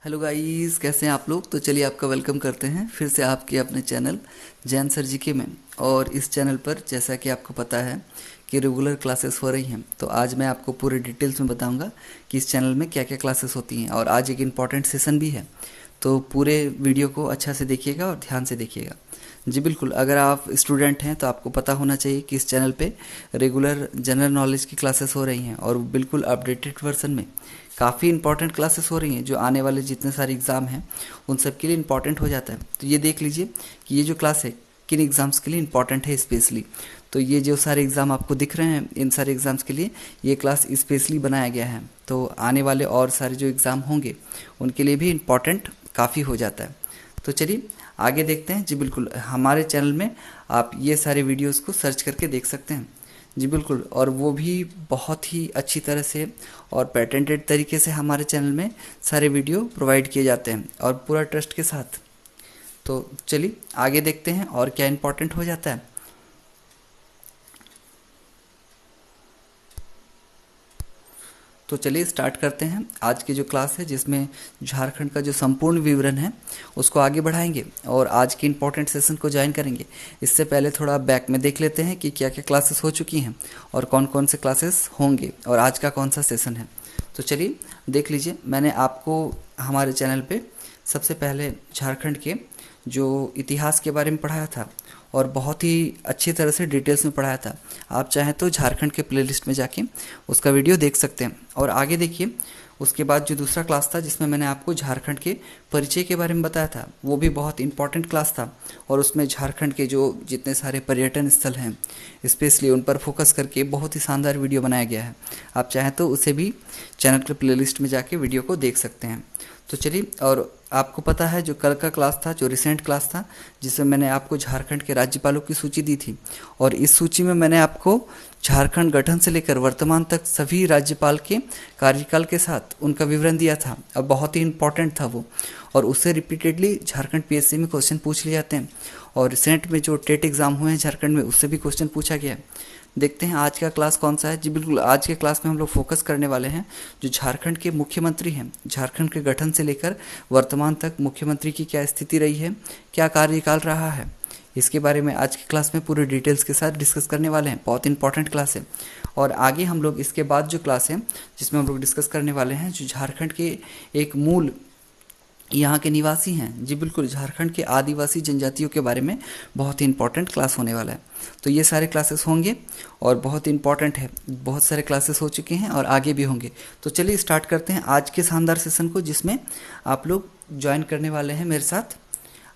Hello guys, कैसे हैं आप लोग। तो चलिए आपका वेलकम करते हैं फिर से आपके अपने चैनल जैन सर जी के में। और इस चैनल पर जैसा कि आपको पता है कि रेगुलर क्लासेस हो रही हैं, तो आज मैं आपको पूरे डिटेल्स में बताऊंगा कि इस चैनल में क्या क्या क्लासेस होती हैं। और आज एक इम्पॉर्टेंट सेशन भी है, तो पूरे वीडियो को अच्छा से देखिएगा और ध्यान से देखिएगा। जी बिल्कुल, अगर आप स्टूडेंट हैं तो आपको पता होना चाहिए कि इस चैनल पे रेगुलर जनरल नॉलेज की क्लासेस हो रही हैं और बिल्कुल अपडेटेड वर्जन में काफ़ी इंपॉर्टेंट क्लासेस हो रही हैं, जो आने वाले जितने सारे एग्ज़ाम हैं उन सब के लिए इंपॉर्टेंट हो जाता है। तो ये देख लीजिए कि ये जो क्लास है किन एग्ज़ाम्स के लिए इंपॉर्टेंट है स्पेशली। तो ये जो सारे एग्ज़ाम आपको दिख रहे हैं, इन सारे एग्ज़ाम्स के लिए ये क्लास स्पेशली बनाया गया है। तो आने वाले और सारे जो एग्ज़ाम होंगे उनके लिए भी इम्पॉर्टेंट काफ़ी हो जाता है। तो चलिए आगे देखते हैं। जी बिल्कुल, हमारे चैनल में आप ये सारे वीडियोस को सर्च करके देख सकते हैं। जी बिल्कुल, और वो भी बहुत ही अच्छी तरह से और पेटेंटेड तरीके से हमारे चैनल में सारे वीडियो प्रोवाइड किए जाते हैं और पूरा ट्रस्ट के साथ। तो चलिए आगे देखते हैं और क्या इम्पोर्टेंट हो जाता है। तो चलिए स्टार्ट करते हैं आज की जो क्लास है, जिसमें झारखंड का जो संपूर्ण विवरण है उसको आगे बढ़ाएंगे और आज के इम्पोर्टेंट सेशन को ज्वाइन करेंगे। इससे पहले थोड़ा बैक में देख लेते हैं कि क्या क्या क्लासेस हो चुकी हैं और कौन कौन से क्लासेस होंगे और आज का कौन सा सेशन है। तो चलिए देख लीजिए, मैंने आपको हमारे चैनल पे सबसे पहले झारखंड के जो इतिहास के बारे में पढ़ाया था और बहुत ही अच्छी तरह से डिटेल्स में पढ़ाया था। आप चाहें तो झारखंड के प्लेलिस्ट में जाके उसका वीडियो देख सकते हैं। और आगे देखिए, उसके बाद जो दूसरा क्लास था जिसमें मैंने आपको झारखंड के परिचय के बारे में बताया था, वो भी बहुत इंपॉर्टेंट क्लास था। और उसमें झारखंड के जो जितने सारे पर्यटन स्थल हैं स्पेशली उन पर फोकस करके बहुत ही शानदार वीडियो बनाया गया है। आप चाहें तो उसे भी चैनल के प्लेलिस्ट में जाके वीडियो को देख सकते हैं। तो चलिए, और आपको पता है जो कल का क्लास था, जो रिसेंट क्लास था, जिसमें मैंने आपको झारखंड के राज्यपालों की सूची दी थी और इस सूची में मैंने आपको झारखंड गठन से लेकर वर्तमान तक सभी राज्यपाल के कार्यकाल के साथ उनका विवरण दिया था और बहुत ही इंपॉर्टेंट था वो। और उससे रिपीटेडली झारखंड पीएससी में क्वेश्चन पूछ लिए जाते हैं और रिसेंट में जो टेट एग्ज़ाम हुए हैं झारखंड में उससे भी क्वेश्चन पूछा गया है। देखते हैं आज का क्लास कौन सा है। जी बिल्कुल, आज के क्लास में हम लोग फोकस करने वाले हैं जो झारखंड के मुख्यमंत्री हैं, झारखंड के गठन से लेकर वर्तमान तक मुख्यमंत्री की क्या स्थिति रही है, क्या कार्यकाल रहा है, इसके बारे में आज की क्लास में पूरे डिटेल्स के साथ डिस्कस करने वाले हैं। बहुत इंपॉर्टेंट क्लास है। और आगे हम लोग इसके बाद जो क्लास है जिसमें हम लोग डिस्कस करने वाले हैं जो झारखंड के एक मूल यहाँ के निवासी हैं, जी बिल्कुल, झारखंड के आदिवासी जनजातियों के बारे में बहुत ही इंपॉर्टेंट क्लास होने वाला है। तो ये सारे क्लासेस होंगे और बहुत इंपॉर्टेंट है। बहुत सारे क्लासेस हो चुके हैं और आगे भी होंगे। तो चलिए स्टार्ट करते हैं आज के शानदार सेशन को, जिसमें आप लोग ज्वाइन करने वाले हैं मेरे साथ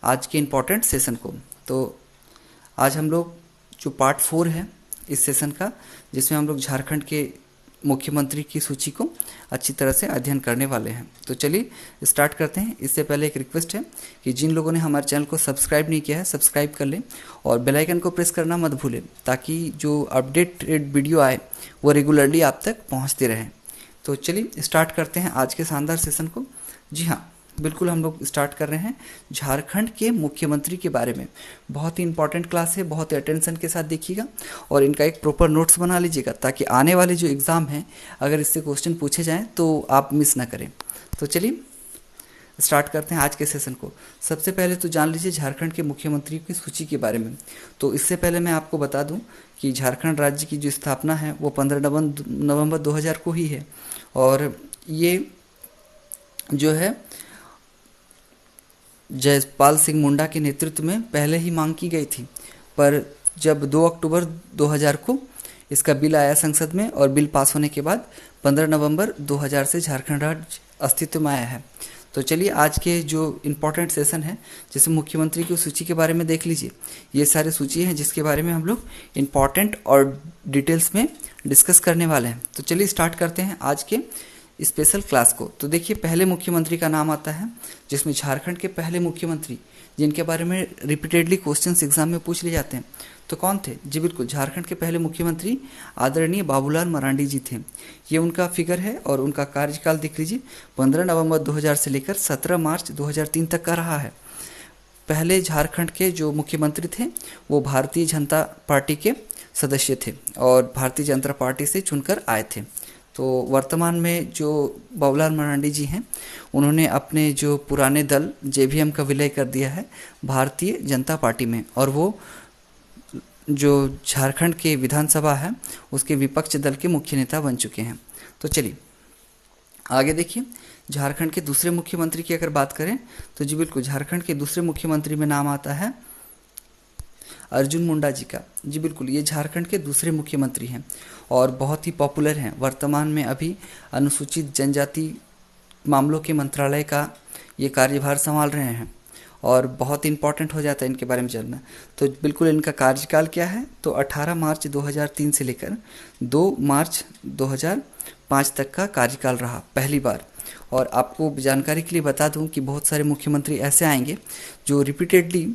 आज के इम्पॉर्टेंट सेशन को। तो आज हम लोग जो पार्ट 4 है इस सेशन का, जिसमें हम लोग झारखंड के मुख्यमंत्री की सूची को अच्छी तरह से अध्ययन करने वाले हैं। तो चलिए स्टार्ट करते हैं। इससे पहले एक रिक्वेस्ट है कि जिन लोगों ने हमारे चैनल को सब्सक्राइब नहीं किया है सब्सक्राइब कर लें और बेल आइकन को प्रेस करना मत भूलें, ताकि जो अपडेटेड वीडियो आए वो रेगुलरली आप तक पहुंचते रहें। तो चलिए स्टार्ट करते हैं आज के शानदार सेशन को। जी हाँ बिल्कुल, हम लोग स्टार्ट कर रहे हैं झारखंड के मुख्यमंत्री के बारे में। बहुत ही इंपॉर्टेंट क्लास है, बहुत ही अटेंशन के साथ देखिएगा और इनका एक प्रॉपर नोट्स बना लीजिएगा, ताकि आने वाले जो एग्ज़ाम हैं अगर इससे क्वेश्चन पूछे जाएं तो आप मिस ना करें। तो चलिए स्टार्ट करते हैं आज के सेशन को। सबसे पहले तो जान लीजिए झारखंड के मुख्यमंत्री की सूची के बारे में। तो इससे पहले मैं आपको बता दूं कि झारखंड राज्य की जो स्थापना है वो 15 नवंबर 2000 को ही है। और ये जो है जयपाल सिंह मुंडा के नेतृत्व में पहले ही मांग की गई थी, पर जब 2 अक्टूबर 2000 को इसका बिल आया संसद में और बिल पास होने के बाद 15 नवंबर 2000 से झारखंड राज्य अस्तित्व में आया है। तो चलिए आज के जो इम्पोर्टेंट सेशन है, जैसे मुख्यमंत्री की सूची के बारे में देख लीजिए। ये सारे सूची हैं जिसके बारे में हम लोग इम्पॉर्टेंट और डिटेल्स में डिस्कस करने वाले हैं। तो चलिए स्टार्ट करते हैं आज के स्पेशल क्लास को। तो देखिए, पहले मुख्यमंत्री का नाम आता है जिसमें झारखंड के पहले मुख्यमंत्री जिनके बारे में रिपीटेडली क्वेश्चंस एग्जाम में पूछ लिए जाते हैं, तो कौन थे। जी बिल्कुल, झारखंड के पहले मुख्यमंत्री आदरणीय बाबूलाल मरांडी जी थे। ये उनका फिगर है और उनका कार्यकाल देख लीजिए, 15 नवंबर 2000 से लेकर 17 मार्च 2003 तक का रहा है। पहले झारखंड के जो मुख्यमंत्री थे वो भारतीय जनता पार्टी के सदस्य थे और भारतीय जनता पार्टी से चुनकर आए थे। तो वर्तमान में जो बाबूलाल मरांडी जी हैं, उन्होंने अपने जो पुराने दल जेवीएम का विलय कर दिया है भारतीय जनता पार्टी में, और वो जो झारखंड के विधानसभा है उसके विपक्ष दल के मुख्य नेता बन चुके हैं। तो चलिए आगे देखिए, झारखंड के दूसरे मुख्यमंत्री की अगर बात करें तो जी बिल्कुल झारखंड के दूसरे मुख्यमंत्री में नाम आता है अर्जुन मुंडा जी का। जी बिल्कुल, ये झारखंड के दूसरे मुख्यमंत्री हैं और बहुत ही पॉपुलर हैं। वर्तमान में अभी अनुसूचित जनजाति मामलों के मंत्रालय का ये कार्यभार संभाल रहे हैं और बहुत इंपॉर्टेंट हो जाता है इनके बारे में जानना। तो बिल्कुल इनका कार्यकाल क्या है, तो 18 मार्च 2003 से लेकर 2 मार्च 2005 तक का कार्यकाल रहा पहली बार। और आपको जानकारी के लिए बता दूं कि बहुत सारे मुख्यमंत्री ऐसे आएंगे जो रिपीटेडली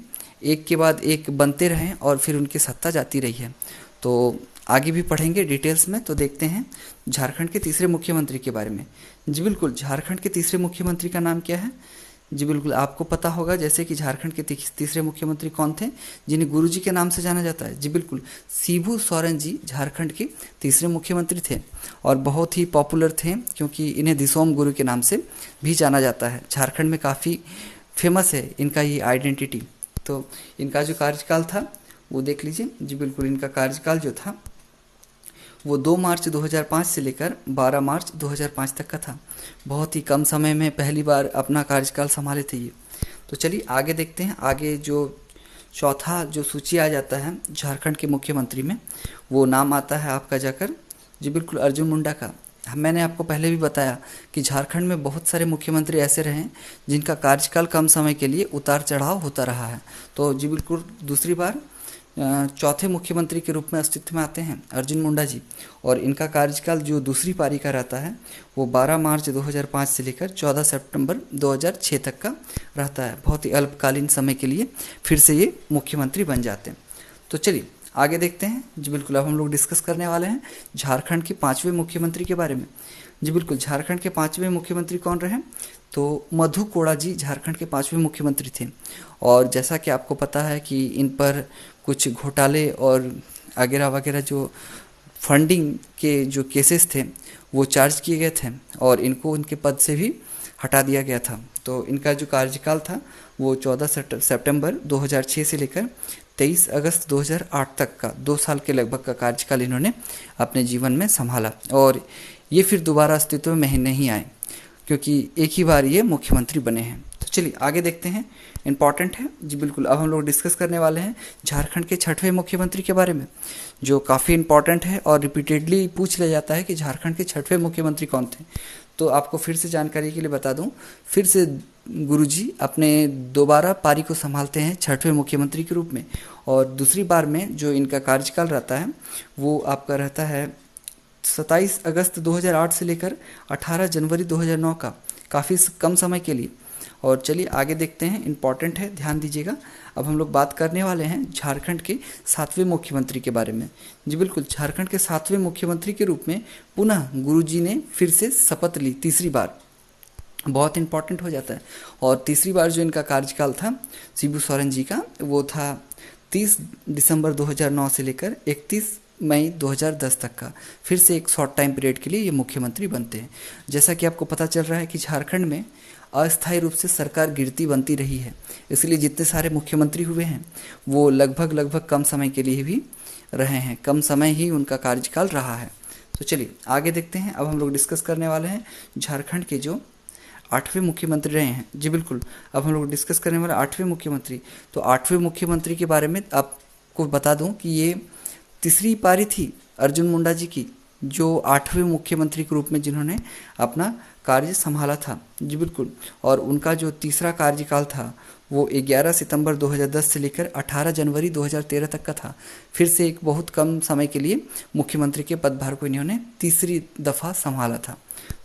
एक के बाद एक बनते रहें और फिर उनकी सत्ता जाती रही है। तो आगे भी पढ़ेंगे डिटेल्स में। तो देखते हैं झारखंड के तीसरे मुख्यमंत्री के बारे में। जी बिल्कुल, झारखंड के तीसरे मुख्यमंत्री का नाम क्या है? जी बिल्कुल, आपको पता होगा जैसे कि झारखंड के तीसरे मुख्यमंत्री कौन थे जिन्हें गुरुजी के नाम से जाना जाता है। जी बिल्कुल, शिबू सोरेन जी झारखंड के तीसरे मुख्यमंत्री थे और बहुत ही पॉपुलर थे क्योंकि इन्हें दिसोम गुरु के नाम से भी जाना जाता है। झारखंड में काफ़ी फेमस है इनका ये आइडेंटिटी। तो इनका जो कार्यकाल था वो देख लीजिए। जी बिल्कुल, इनका कार्यकाल जो था वो 2 मार्च 2005 से लेकर 12 मार्च 2005 तक का था। बहुत ही कम समय में पहली बार अपना कार्यकाल संभाले थे ये। तो चलिए आगे देखते हैं। आगे जो चौथा जो सूची आ जाता है झारखंड के मुख्यमंत्री में, वो नाम आता है आपका जाकर जी बिल्कुल अर्जुन मुंडा का। मैंने आपको पहले भी बताया कि झारखंड में बहुत सारे मुख्यमंत्री ऐसे रहे जिनका कार्यकाल कम समय के लिए उतार चढ़ाव होता रहा है। तो जी बिल्कुल दूसरी बार चौथे मुख्यमंत्री के रूप में अस्तित्व में आते हैं अर्जुन मुंडा जी, और इनका कार्यकाल जो दूसरी पारी का रहता है वो 12 मार्च 2005 से लेकर 14 सितंबर 2006 तक का रहता है। बहुत ही अल्पकालीन समय के लिए फिर से ये मुख्यमंत्री बन जाते हैं। तो चलिए आगे देखते हैं। जी बिल्कुल, अब हम लोग डिस्कस करने वाले हैं झारखंड के 5वें मुख्यमंत्री के बारे में। जी बिल्कुल, झारखंड के 5वें मुख्यमंत्री कौन रहे? तो मधु कोड़ा जी झारखंड के 5वें मुख्यमंत्री थे। और जैसा कि आपको पता है कि इन पर कुछ घोटाले और वगैरह वगैरह जो फंडिंग के जो केसेस थे वो चार्ज किए गए थे और इनको उनके पद से भी हटा दिया गया था। तो इनका जो कार्यकाल था वो 14 सितंबर 2006 से लेकर 23 अगस्त 2008 तक का 2 साल के लगभग का कार्यकाल इन्होंने अपने जीवन में संभाला। और ये फिर दोबारा अस्तित्व में नहीं आए क्योंकि एक ही बार ये मुख्यमंत्री बने हैं। तो चलिए आगे देखते हैं, इम्पॉर्टेंट है। जी बिल्कुल, अब हम लोग डिस्कस करने वाले हैं झारखंड के 6वें मुख्यमंत्री के बारे में, जो काफ़ी इम्पॉर्टेंट है और रिपीटेडली पूछ लिया जाता है कि झारखंड के 6वें मुख्यमंत्री कौन थे। तो आपको फिर से जानकारी के लिए बता दूं, फिर से गुरुजी अपने दोबारा पारी को संभालते हैं 6वें मुख्यमंत्री के रूप में। और दूसरी बार में जो इनका कार्यकाल रहता है वो आपका रहता है 27 अगस्त 2008 से लेकर 18 जनवरी 2009 का, काफ़ी कम समय के लिए। और चलिए आगे देखते हैं, इम्पॉर्टेंट है, ध्यान दीजिएगा। अब हम लोग बात करने वाले हैं झारखंड के 7वें मुख्यमंत्री के बारे में। जी बिल्कुल, झारखंड के 7वें मुख्यमंत्री के रूप में पुनः गुरुजी ने फिर से शपथ ली तीसरी बार। बहुत इंपॉर्टेंट हो जाता है। और तीसरी बार जो इनका कार्यकाल था शिबू सोरेन जी का, वो था 30 दिसंबर 2009 से लेकर 31 मई 2010 तक का। फिर से एक शॉर्ट टाइम पीरियड के लिए ये मुख्यमंत्री बनते हैं। जैसा कि आपको पता चल रहा है कि झारखंड में अस्थायी रूप से सरकार गिरती बनती रही है, इसलिए जितने सारे मुख्यमंत्री हुए हैं वो लगभग कम समय के लिए भी रहे हैं, कम समय ही उनका कार्यकाल रहा है। तो चलिए आगे देखते हैं। अब हम लोग डिस्कस करने वाले हैं झारखंड के जो 8वें मुख्यमंत्री रहे हैं। जी बिल्कुल, अब हम लोग डिस्कस करने वाले 8वें मुख्यमंत्री। तो 8वें मुख्यमंत्री के बारे में आपको बता दूं कि ये तीसरी पारी थी अर्जुन मुंडा जी की, जो 8वें मुख्यमंत्री के रूप में जिन्होंने अपना कार्य संभाला था। जी बिल्कुल, और उनका जो तीसरा कार्यकाल था वो 11 सितंबर 2010 से लेकर 18 जनवरी 2013 तक का था। फिर से एक बहुत कम समय के लिए मुख्यमंत्री के पदभार को इन्होंने तीसरी दफ़ा संभाला था।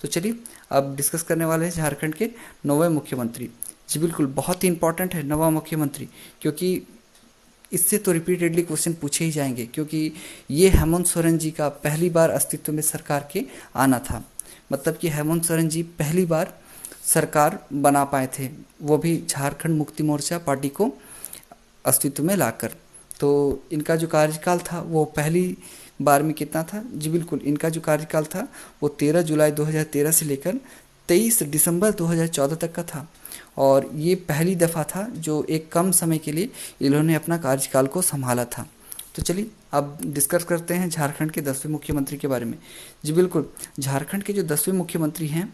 तो चलिए अब डिस्कस करने वाले हैं झारखंड के 9वें मुख्यमंत्री। जी बिल्कुल, बहुत ही इंपॉर्टेंट है 9वां मुख्यमंत्री, क्योंकि इससे तो रिपीटेडली क्वेश्चन पूछे ही जाएंगे, क्योंकि ये हेमंत सोरेन जी का पहली बार अस्तित्व में सरकार के आना था। मतलब कि हेमंत सोरेन जी पहली बार सरकार बना पाए थे, वो भी झारखंड मुक्ति मोर्चा पार्टी को अस्तित्व में लाकर। तो इनका जो कार्यकाल था वो पहली बार में कितना था? जी बिल्कुल, इनका जो कार्यकाल था वो 13 जुलाई 2013 से लेकर 23 दिसंबर 2014 तक का था। और ये पहली दफ़ा था जो एक कम समय के लिए इन्होंने अपना कार्यकाल को संभाला था। तो चलिए अब डिस्कस करते हैं झारखंड के 10वें मुख्यमंत्री के बारे में। जी बिल्कुल, झारखंड के जो 10वें मुख्यमंत्री हैं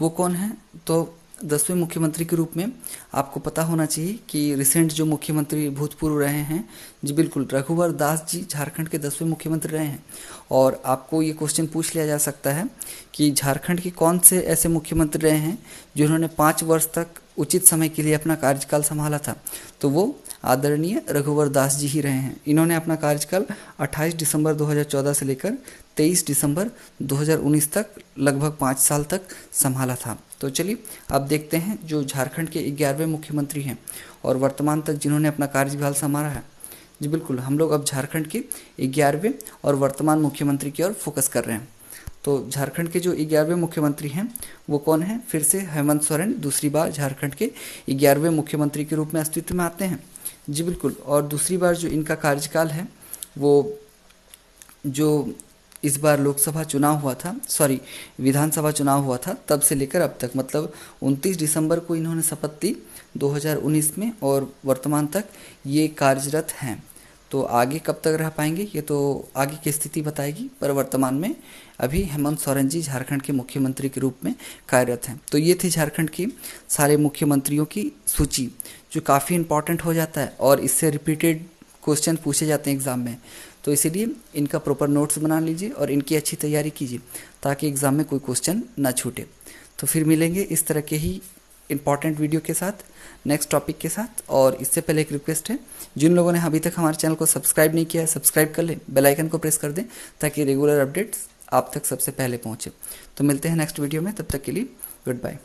वो कौन हैं? तो 10वें मुख्यमंत्री के रूप में आपको पता होना चाहिए कि रिसेंट जो मुख्यमंत्री भूतपूर्व रहे हैं, जी बिल्कुल, रघुवर दास जी झारखंड के 10वें मुख्यमंत्री रहे हैं। और आपको ये क्वेश्चन पूछ लिया जा सकता है कि झारखंड के कौन से ऐसे मुख्यमंत्री रहे हैं जिन्होंने 5 वर्ष तक उचित समय के लिए अपना कार्यकाल संभाला था? तो वो आदरणीय रघुवर दास जी ही रहे हैं। इन्होंने अपना कार्यकाल 28 दिसंबर 2014 से लेकर 23 दिसंबर 2019 तक लगभग 5 साल तक संभाला था। तो चलिए अब देखते हैं जो झारखंड के 11वें मुख्यमंत्री हैं और वर्तमान तक जिन्होंने अपना कार्यकाल संभाला है। जी बिल्कुल, हम लोग अब झारखंड के 11वें और वर्तमान मुख्यमंत्री की ओर फोकस कर रहे हैं। तो झारखंड के जो 11वें मुख्यमंत्री हैं वो कौन हैं? फिर से हेमंत सोरेन दूसरी बार झारखंड के 11वें मुख्यमंत्री के रूप में अस्तित्व में आते हैं। जी बिल्कुल, और दूसरी बार जो इनका कार्यकाल है वो जो इस बार लोकसभा चुनाव हुआ था, विधानसभा चुनाव हुआ था, तब से लेकर अब तक, मतलब 29 दिसंबर को इन्होंने शपथ ली 2019 में और वर्तमान तक ये कार्यरत हैं। तो आगे कब तक रह पाएंगे ये तो आगे की स्थिति बताएगी, पर वर्तमान में अभी हेमंत सोरेन जी झारखंड के मुख्यमंत्री के रूप में कार्यरत हैं। तो ये थी झारखंड के सारे मुख्यमंत्रियों की सूची, जो काफ़ी इंपॉर्टेंट हो जाता है और इससे रिपीटेड क्वेश्चन पूछे जाते हैं एग्ज़ाम में। तो इसीलिए इनका प्रॉपर नोट्स बना लीजिए और इनकी अच्छी तैयारी कीजिए ताकि एग्ज़ाम में कोई क्वेश्चन ना छूटे। तो फिर मिलेंगे इस तरह के ही इंपॉर्टेंट वीडियो के साथ, नेक्स्ट टॉपिक के साथ। और इससे पहले एक रिक्वेस्ट है, जिन लोगों ने अभी तक हमारे चैनल को सब्सक्राइब नहीं किया है, सब्सक्राइब कर लें, बेल आइकन को प्रेस कर दें ताकि रेगुलर अपडेट्स आप तक सबसे पहले पहुँचे। तो मिलते हैं नेक्स्ट वीडियो में, तब तक के लिए गुड बाय।